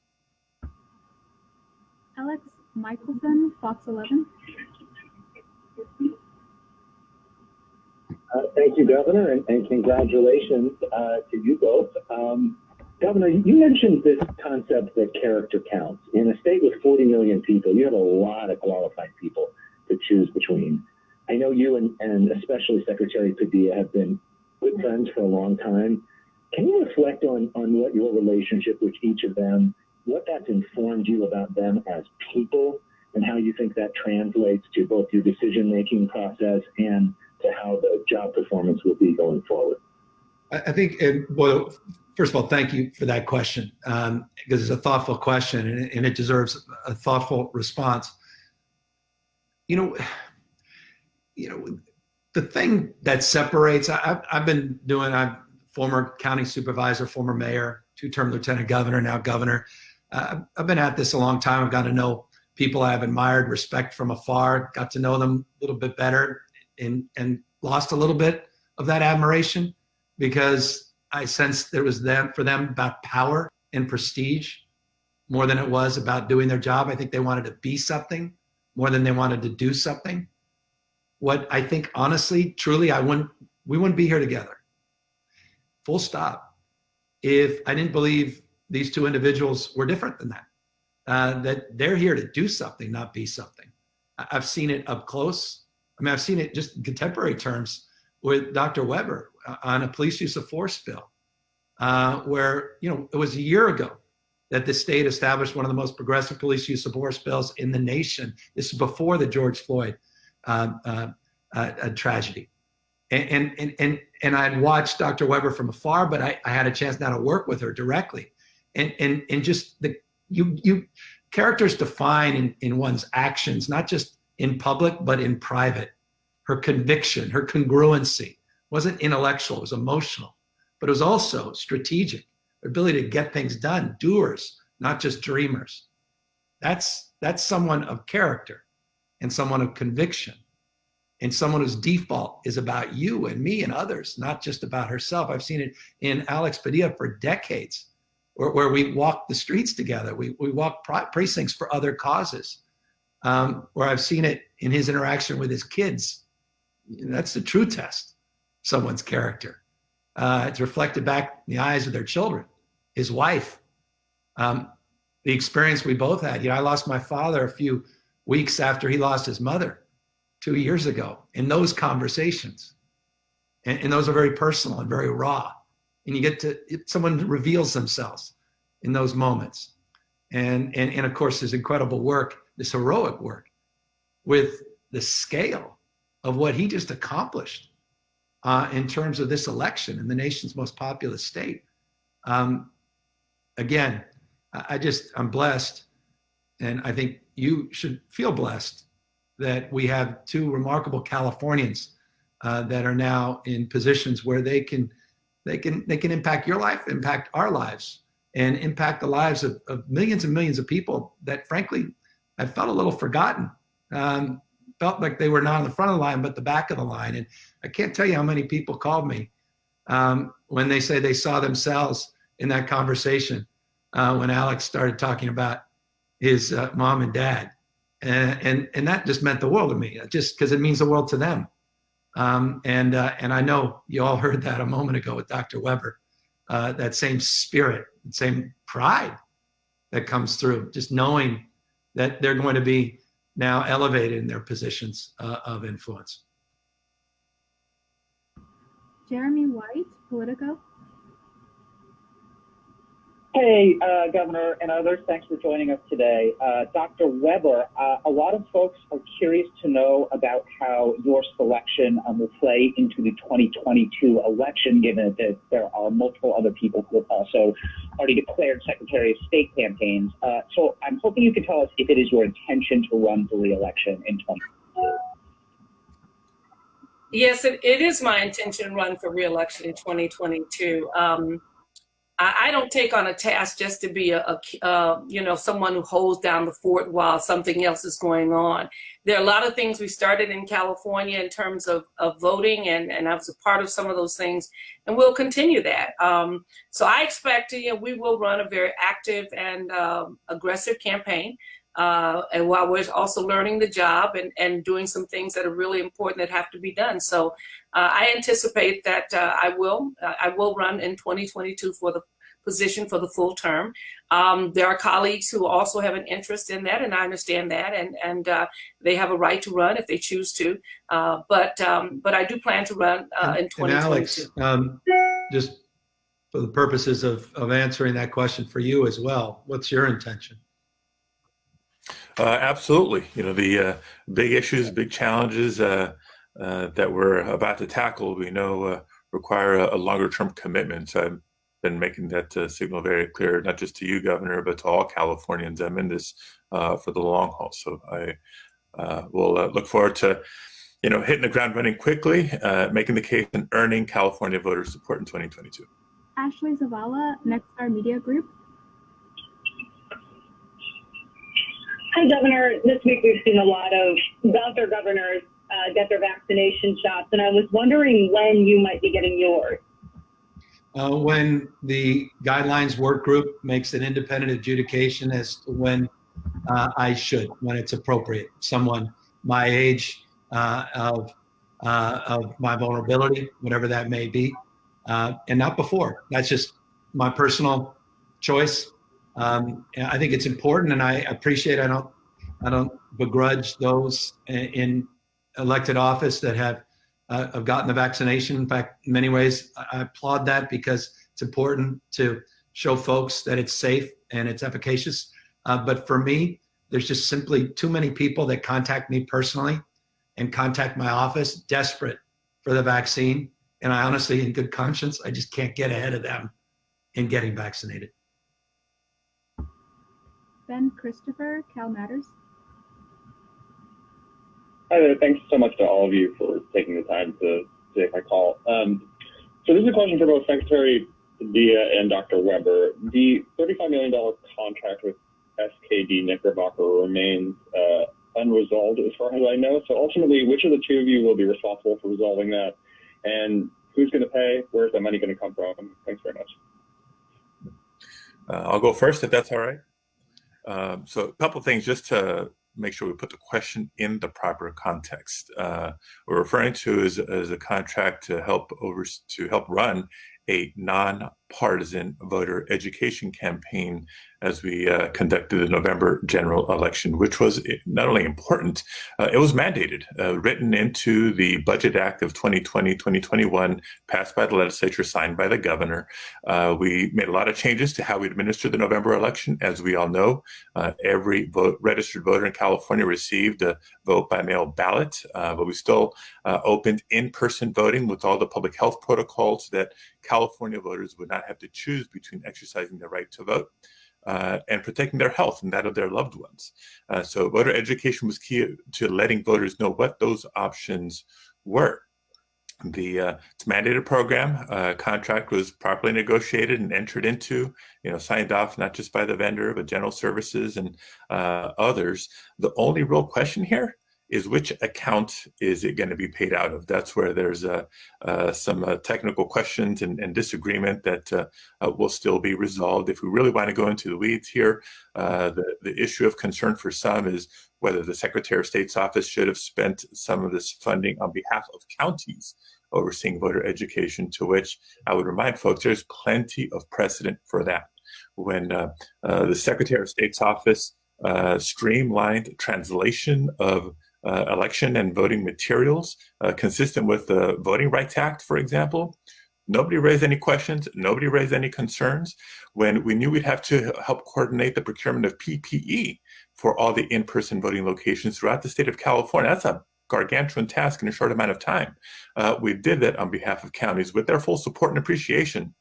Speaker 4: Alex Michelson, Fox 11.
Speaker 8: Thank you, Governor, and congratulations to you both. Governor, you mentioned this concept that character counts. In a state with 40 million people, you have a lot of qualified people to choose between. I know you and especially Secretary Padilla have been good friends for a long time. Can you reflect on what your relationship with each of them, what that's informed you about them as people, and how you think that translates to both your decision-making process and to how the job performance will be going forward?
Speaker 1: I think, well, first of all, thank you for that question, because it's a thoughtful question and it deserves a thoughtful response. You know, the thing that separates, I'm former county supervisor, former mayor, two-term lieutenant governor, now governor. I've been at this a long time. I've got to know people I've admired, respect from afar, got to know them a little bit better, and lost a little bit of that admiration because I sensed there was for them about power and prestige more than it was about doing their job. I think they wanted to be something more than they wanted to do something. What I think, honestly, truly, we wouldn't be here together. Full stop. If I didn't believe these two individuals were different than that, that they're here to do something, not be something. I've seen it up close. I mean, I've seen it just in contemporary terms with Dr. Weber on a police use of force bill, where, it was a year ago that the state established one of the most progressive police use of force bills in the nation. This is before the George Floyd tragedy. And I'd watched Dr. Weber from afar, but I had a chance now to work with her directly. And just you characters define in one's actions, not just in public, but in private. Her conviction, her congruency wasn't intellectual, it was emotional, but it was also strategic. Her ability to get things done, doers, not just dreamers. That's someone of character and someone of conviction and someone whose default is about you and me and others, not just about herself. I've seen it in Alex Padilla for decades, where we walk the streets together. We walk precincts for other causes, where I've seen it in his interaction with his kids. That's the true test of someone's character. It's reflected back in the eyes of their children, his wife, the experience we both had. I lost my father a few weeks after he lost his mother 2 years ago in those conversations. And those are very personal and very raw. And you get to, someone reveals themselves in those moments. And of course, this incredible work, this heroic work with the scale of what he just accomplished in terms of this election in the nation's most populous state. Again, I'm blessed, and I think you should feel blessed that we have two remarkable Californians that are now in positions where they can impact your life, impact our lives, and impact the lives of millions and millions of people that, frankly, I felt a little forgotten. Felt like they were not on the front of the line, but the back of the line. And I can't tell you how many people called me when they say they saw themselves in that conversation when Alex started talking about his mom and dad. And that just meant the world to me, just because it means the world to them. And I know you all heard that a moment ago with Dr. Weber, that same spirit, same pride that comes through, just knowing that they're going to be now elevated in their positions of influence.
Speaker 4: Jeremy White, Politico.
Speaker 9: Hey, Governor and others, thanks for joining us today. Dr. Weber, a lot of folks are curious to know about how your selection will play into the 2022 election, given that there are multiple other people who have also already declared Secretary of State campaigns. So I'm hoping you could tell us if it is your intention to run for re-election in 2022.
Speaker 3: Yes, it is my intention to run for re-election in 2022. I don't take on a task just to be someone who holds down the fort while something else is going on. There are a lot of things we started in California in terms of voting, and I was a part of some of those things, and we'll continue that. So I expect we will run a very active and aggressive campaign. And while we're also learning the job and doing some things that are really important that have to be done. So I anticipate that I will run in 2022 for the position for the full term. There are colleagues who also have an interest in that, and I understand that, and they have a right to run if they choose to. But I do plan to run in 2022.
Speaker 1: And Alex, just for the purposes of answering that question for you as well, what's your intention?
Speaker 2: Absolutely. The big issues, big challenges that we're about to tackle, we know require a longer-term commitment. So I've been making that signal very clear, not just to you, Governor, but to all Californians. I'm in this for the long haul. So I will look forward to, hitting the ground running quickly, making the case and earning California voter support in 2022.
Speaker 4: Ashley Zavala, Nexstar Media Group.
Speaker 6: Hi, Governor. This week we've seen a lot of other governors get their vaccination shots, and I was wondering when you might be getting yours.
Speaker 1: When the guidelines work group makes an independent adjudication as to when I should, when it's appropriate. Someone my age, of my vulnerability, whatever that may be, and not before. That's just my personal choice. I think it's important, and I appreciate. I don't begrudge those in elected office that have gotten the vaccination. In fact, in many ways, I applaud that because it's important to show folks that it's safe and it's efficacious. But for me, there's just simply too many people that contact me personally and contact my office desperate for the vaccine. And I honestly, in good conscience, I just can't get ahead of them in getting vaccinated.
Speaker 4: Ben Christopher, Cal Matters.
Speaker 10: Hi there. Thanks so much to all of you for taking the time to take my call. So this is a question for both Secretary Padilla and Dr. Weber. The $35 million contract with SKD Knickerbocker remains unresolved as far as I know. So ultimately, which of the two of you will be responsible for resolving that? And who's going to pay? Where's the money going to come from? Thanks very much.
Speaker 2: I'll go first if that's all right. So a couple of things just to make sure we put the question in the proper context. We're referring to as a contract to help run a nonpartisan voter education campaign as we conducted the November general election, which was not only important, it was mandated, written into the Budget Act of 2020-2021, passed by the legislature, signed by the governor. We made a lot of changes to how we administer the November election. As we all know, every registered voter in California received a vote by mail ballot, but we still opened in-person voting with all the public health protocols that California voters would not have to choose between exercising their right to vote and protecting their health and that of their loved ones. So voter education was key to letting voters know what those options were. The mandated program contract was properly negotiated and entered into, signed off not just by the vendor, but General Services and others. The only real question here is which account is it going to be paid out of? That's where there's some technical questions and disagreement that will still be resolved. If we really want to go into the weeds here, the issue of concern for some is whether the Secretary of State's office should have spent some of this funding on behalf of counties overseeing voter education, to which I would remind folks there's plenty of precedent for that. When the Secretary of State's office streamlined translation of election and voting materials consistent with the Voting Rights Act, for example, nobody raised any questions, nobody raised any concerns. When we knew we'd have to help coordinate the procurement of PPE for all the in-person voting locations throughout the state of California, that's a gargantuan task in a short amount of time. We did that on behalf of counties with their full support and appreciation.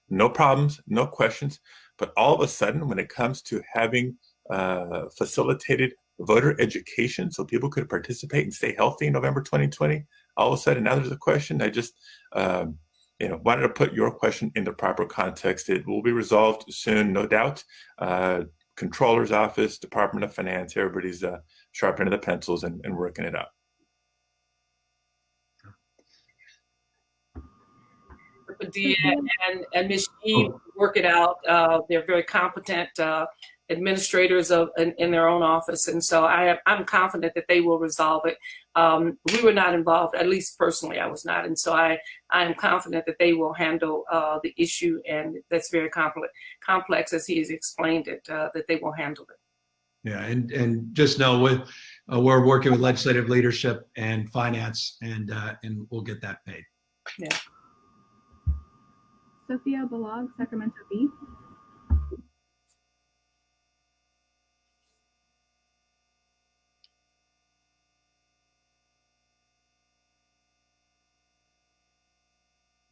Speaker 2: No problems, no questions, but all of a sudden when it comes to having facilitated voter education so people could participate and stay healthy in November 2020, all of a sudden now there's a question. I just wanted to put your question in the proper context. It will be resolved soon, no doubt. Controller's office, Department of Finance, everybody's sharpening the pencils and working it out.
Speaker 3: Padilla and Ms. Yee work it out. They're very competent administrators in their own office, and so I'm confident that they will resolve it. We were not involved, at least personally, I was not, and so I am confident that they will handle the issue, and that's very complex as he has explained it, that they will handle it.
Speaker 1: Yeah, and just know we're working with legislative leadership and finance, and we'll get that paid.
Speaker 3: Yeah.
Speaker 4: Sophia Balog, Sacramento Bee.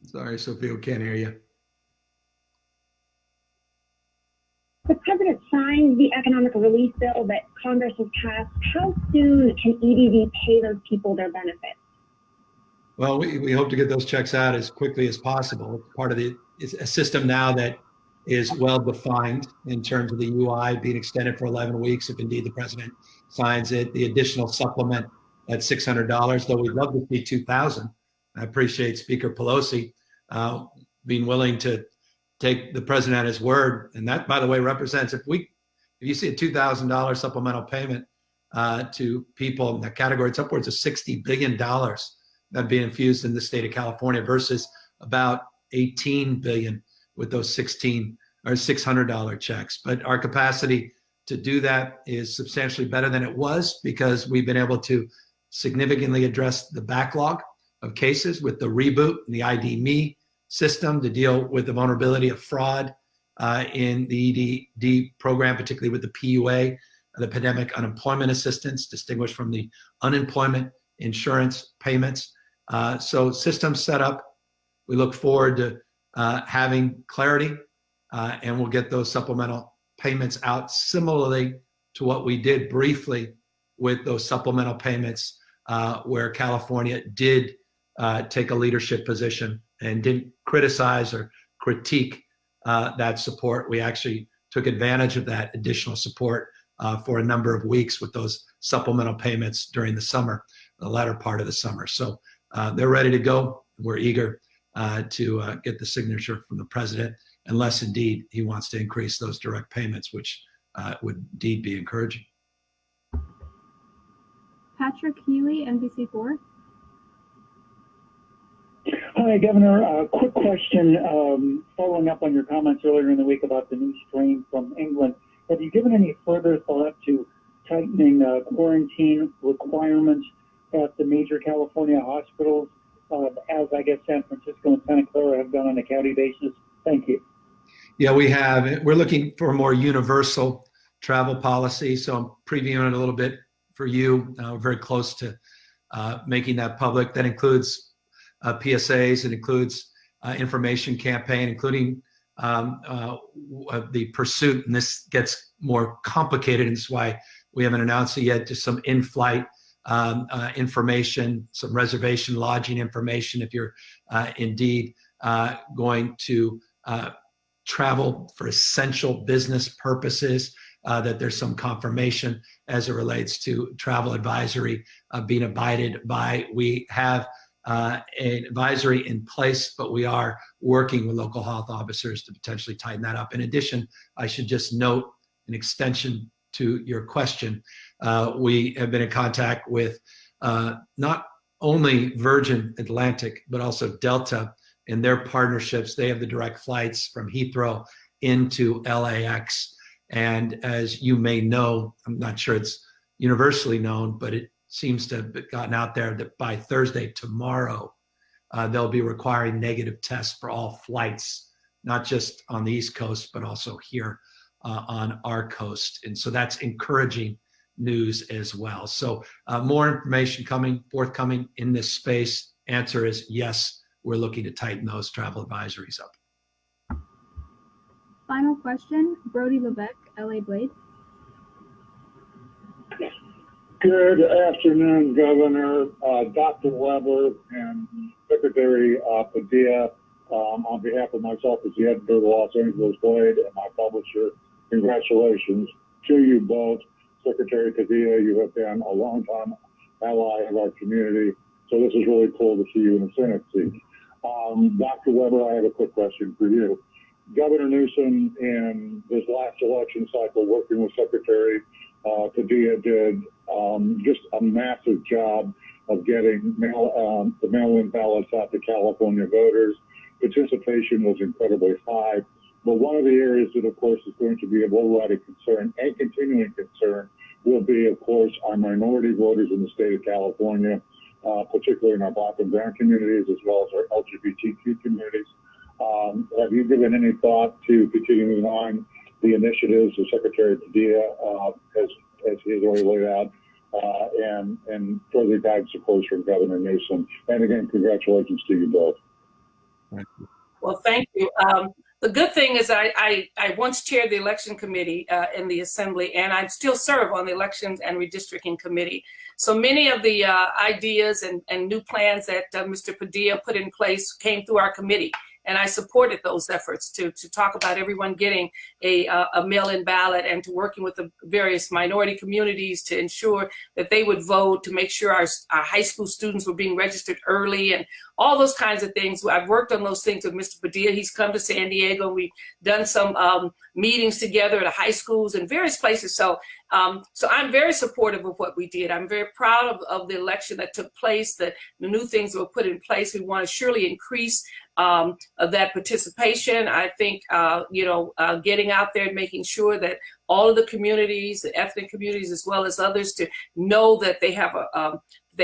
Speaker 1: Sorry, Sophia, we can't hear you.
Speaker 6: The president signed the economic relief bill that Congress has passed. How soon can EDD pay those people their benefits?
Speaker 1: Well, we hope to get those checks out as quickly as possible. It's part of it's a system now that is well defined in terms of the UI being extended for 11 weeks if indeed the president signs it. The additional supplement at $600, though we'd love to see $2,000. I appreciate Speaker Pelosi being willing to take the president at his word, and that, by the way, represents if you see a $2,000 supplemental payment to people in that category, it's upwards of $60 billion that be infused in the state of California versus about $18 billion with those $16 or $600 checks. But our capacity to do that is substantially better than it was because we've been able to significantly address the backlog of cases with the reboot and the ID.me system to deal with the vulnerability of fraud in the EDD program, particularly with the PUA, the Pandemic Unemployment Assistance, distinguished from the unemployment insurance payments. So systems set up. We look forward to having clarity, and we'll get those supplemental payments out similarly to what we did briefly with those supplemental payments where California did take a leadership position and didn't criticize or critique that support. We actually took advantage of that additional support for a number of weeks with those supplemental payments during the summer, the latter part of the summer. So they're ready to go. We're eager to get the signature from the president, unless indeed he wants to increase those direct payments, which would indeed be encouraging.
Speaker 4: Patrick Healy, NBC4.
Speaker 11: Hi, Governor. Quick question following up on your comments earlier in the week about the new strain from England. Have you given any further thought to tightening quarantine requirements at the major California hospitals, as I guess San Francisco and Santa Clara have done on a county basis? Thank you.
Speaker 1: Yeah, we have. We're looking for a more universal travel policy. So I'm previewing it a little bit for you. We're very close to making that public. That includes PSAs. It includes information campaign, including the pursuit. And this gets more complicated, and that's why we haven't announced it yet. Just some in-flight information, some reservation lodging information if you're indeed going to travel for essential business purposes, that there's some confirmation as it relates to travel advisory being abided by. We have an advisory in place, but we are working with local health officers to potentially tighten that up. In addition, I should just note an extension to your question. We have been in contact with not only Virgin Atlantic, but also Delta in their partnerships. They have the direct flights from Heathrow into LAX. And as you may know, I'm not sure it's universally known, but it seems to have gotten out there that by Thursday, tomorrow, they'll be requiring negative tests for all flights, not just on the East Coast, but also here on our coast. And so that's encouraging news as well. So more information forthcoming in this space. Answer is yes, we're looking to tighten those travel advisories up.
Speaker 4: Final question, Brody Lebec, LA Blade.
Speaker 12: Good afternoon, Governor, Dr. Weber, and Secretary Padilla. On behalf of myself as the editor of the Los Angeles Blade and my publisher, congratulations to you both. Secretary Padilla, you have been a long-time ally of our community, so this is really cool to see you in the Senate seat. Dr. Weber, I have a quick question for you. Governor Newsom, in this last election cycle, working with Secretary Padilla, did just a massive job of getting the mail-in ballots out to California voters. Participation was incredibly high. But one of the areas that, of course, is going to be of overriding concern and continuing concern will be, of course, our minority voters in the state of California, particularly in our Black and Brown communities, as well as our LGBTQ communities. Have you given any thought to continuing on the initiatives that Secretary Padilla as he has already laid out, and further guidance, of course, from Governor Newsom? And again, congratulations to you both.
Speaker 3: Well, thank you. The good thing is I once chaired the election committee in the assembly, and I still serve on the elections and redistricting committee. So many of the ideas and new plans that Mr. Padilla put in place came through our committee. And I supported those efforts to talk about everyone getting a mail-in ballot, and to working with the various minority communities to ensure that they would vote, to make sure our high school students were being registered early, and all those kinds of things. I've worked on those things with Mr. Padilla. He's come to San Diego. We've done some meetings together at high schools and various places. So I'm very supportive of what we did. I'm very proud of the election that took place, the new things that were put in place. We want to surely increase of that participation. I think, getting out there and making sure that all of the communities, the ethnic communities, as well as others, to know that they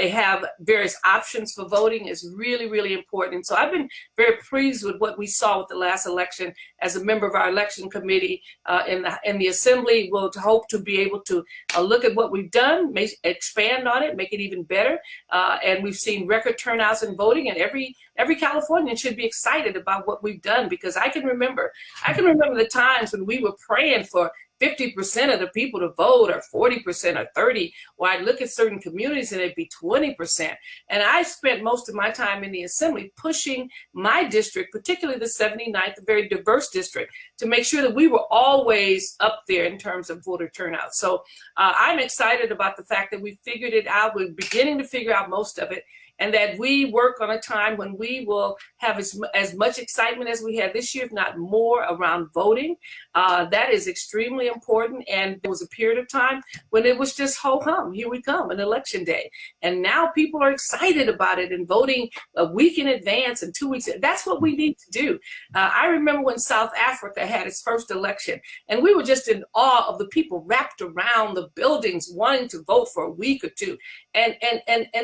Speaker 3: have various options for voting is really, really important. So I've been very pleased with what we saw with the last election. As a member of our election committee in the assembly, we'll hope to be able to look at what we've done, expand on it, make it even better. And we've seen record turnouts in voting, and every Californian should be excited about what we've done, because I can remember the times when we were praying for 50% of the people to vote, or 40% or 30%. Well, I'd look at certain communities and it'd be 20%. And I spent most of my time in the assembly pushing my district, particularly the 79th, a very diverse district, to make sure that we were always up there in terms of voter turnout. So I'm excited about the fact that we figured it out. We're beginning to figure out most of it, and that we work on a time when we will have as much excitement as we had this year, if not more, around voting. That is extremely important. And there was a period of time when it was just ho-hum, here we come, an election day. And now people are excited about it and voting a week in advance and 2 weeks. That's what we need to do. I remember when South Africa had its first election, and we were just in awe of the people wrapped around the buildings wanting to vote for a week or two. And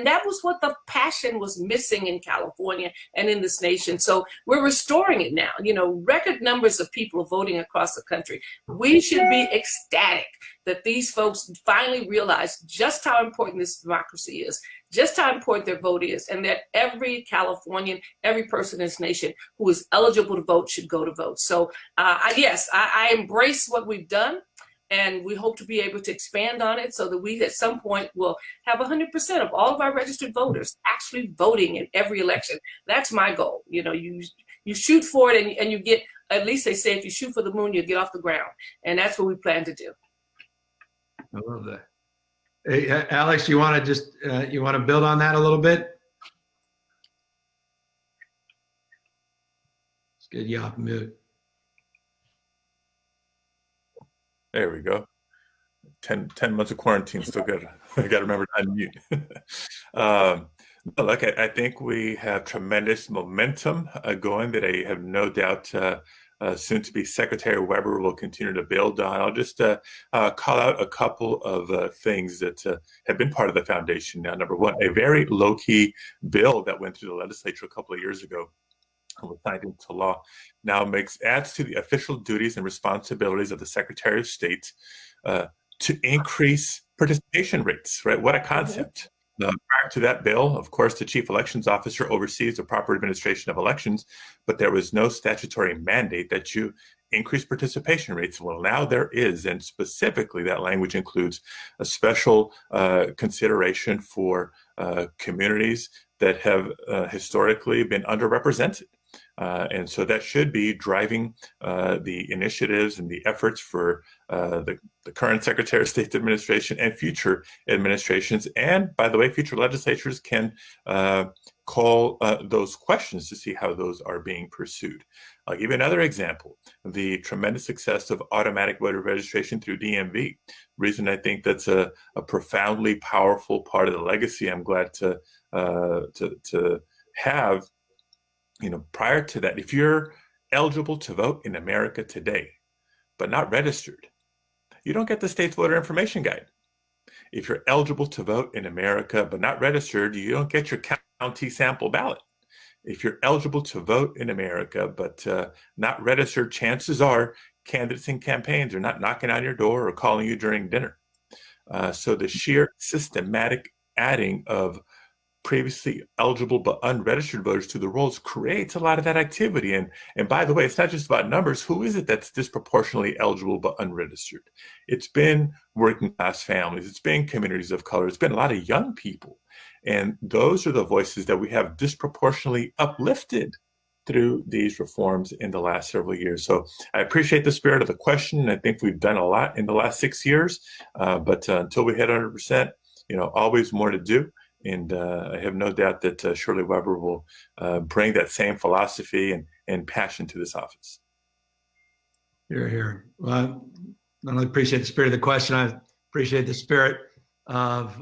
Speaker 3: that was what the passion was missing in California and in this nation. So we're restoring it now. Record numbers of people voting across the country. We should be ecstatic that these folks finally realize just how important this democracy is, just how important their vote is, and that every Californian, every person in this nation who is eligible to vote should go to vote. So yes, I embrace what we've done. And we hope to be able to expand on it so that we at some point will have 100% of all of our registered voters actually voting in every election. That's my goal. You shoot for it, and you get, at least they say, if you shoot for the moon, you get off the ground. And that's what we plan to do.
Speaker 1: I love that. Hey, Alex, you want to build on that a little bit? Let's get you off mute.
Speaker 2: There we go. 10 months of quarantine, still good. I got to remember to unmute. Look, I think we have tremendous momentum going that I have no doubt soon to be Secretary Weber will continue to build on. I'll just call out a couple of things that have been part of the foundation now. Number one, a very low-key bill that went through the legislature a couple of years ago, was signed into law, now adds to the official duties and responsibilities of the Secretary of State to increase participation rates, right? What a concept. Prior to that bill, of course, the Chief Elections Officer oversees the proper administration of elections, but there was no statutory mandate that you increase participation rates. Well, now there is, and specifically that language includes a special consideration for communities that have historically been underrepresented. And so that should be driving the initiatives and the efforts for the current Secretary of State administration and future administrations. And by the way, future legislatures can call those questions to see how those are being pursued. I'll give you another example, the tremendous success of automatic voter registration through DMV. Reason I think that's a profoundly powerful part of the legacy I'm glad to have. Prior to that, if you're eligible to vote in America today, but not registered, you don't get the state's voter information guide. If you're eligible to vote in America, but not registered, you don't get your county sample ballot. If you're eligible to vote in America, but not registered, chances are candidates and campaigns are not knocking on your door or calling you during dinner. So the sheer systematic adding of previously eligible but unregistered voters to the rolls creates a lot of that activity. And by the way, it's not just about numbers. Who is it that's disproportionately eligible but unregistered? It's been working class families. It's been communities of color. It's been a lot of young people. And those are the voices that we have disproportionately uplifted through these reforms in the last several years. So I appreciate the spirit of the question. I think we've done a lot in the last 6 years, but until we hit 100%, always more to do. And I have no doubt that Shirley Weber will bring that same philosophy and passion to this office.
Speaker 1: You're here. Well, I not only appreciate the spirit of the question, I appreciate the spirit of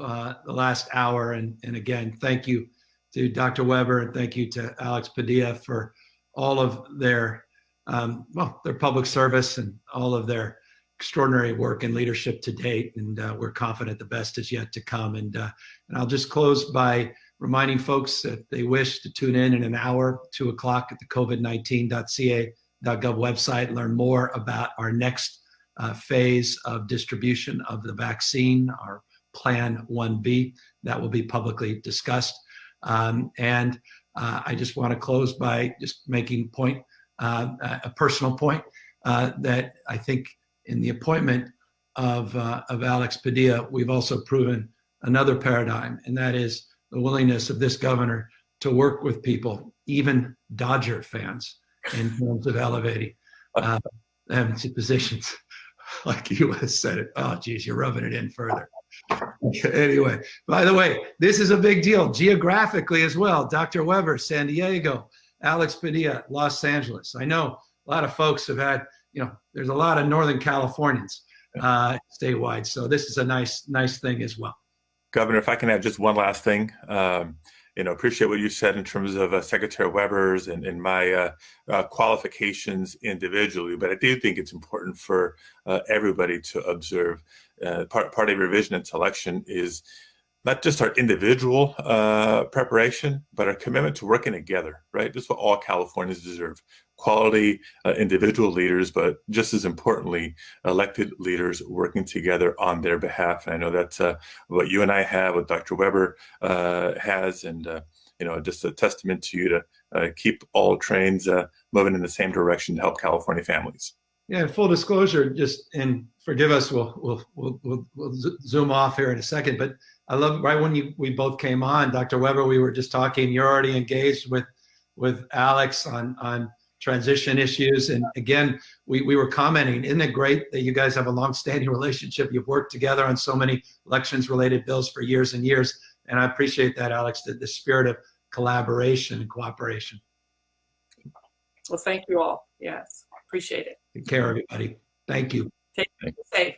Speaker 1: the last hour. And again, thank you to Dr. Weber and thank you to Alex Padilla for all of their, their public service and all of their extraordinary work and leadership to date. And we're confident the best is yet to come. And I'll just close by reminding folks that they wish to tune in an hour, 2 o'clock at the covid19.ca.gov website, learn more about our next phase of distribution of the vaccine, our Plan 1B, that will be publicly discussed. And I just want to close by just making a personal point that I think in the appointment of Alex Padilla, we've also proven another paradigm, and that is the willingness of this governor to work with people, even Dodger fans, in terms of elevating them to positions like you have said it. Oh, geez, you're rubbing it in further. Anyway, by the way, this is a big deal geographically as well. Dr. Weber, San Diego, Alex Padilla, Los Angeles. I know a lot of folks have had, there's a lot of Northern Californians statewide. So this is a nice thing as well.
Speaker 2: Governor, if I can add just one last thing, appreciate what you said in terms of Secretary Weber's and my qualifications individually, but I do think it's important for everybody to observe. Part of revision and selection is not just our individual preparation, but our commitment to working together, right? This is what all Californians deserve. Quality individual leaders, but just as importantly, elected leaders working together on their behalf. And I know that's what you and I have, what Dr. Weber has, and just a testament to you to keep all trains moving in the same direction to help California families.
Speaker 1: Yeah, and full disclosure, and forgive us, we'll zoom off here in a second, but I love right when we both came on, Dr. Weber, we were just talking, you're already engaged with Alex on transition issues. And again, we were commenting, isn't it great that you guys have a long-standing relationship? You've worked together on so many elections-related bills for years and years. And I appreciate that, Alex, the spirit of collaboration and cooperation.
Speaker 3: Well, thank you all. Yes, appreciate it.
Speaker 1: Take care, everybody. Thank you.
Speaker 3: Take care. Safe.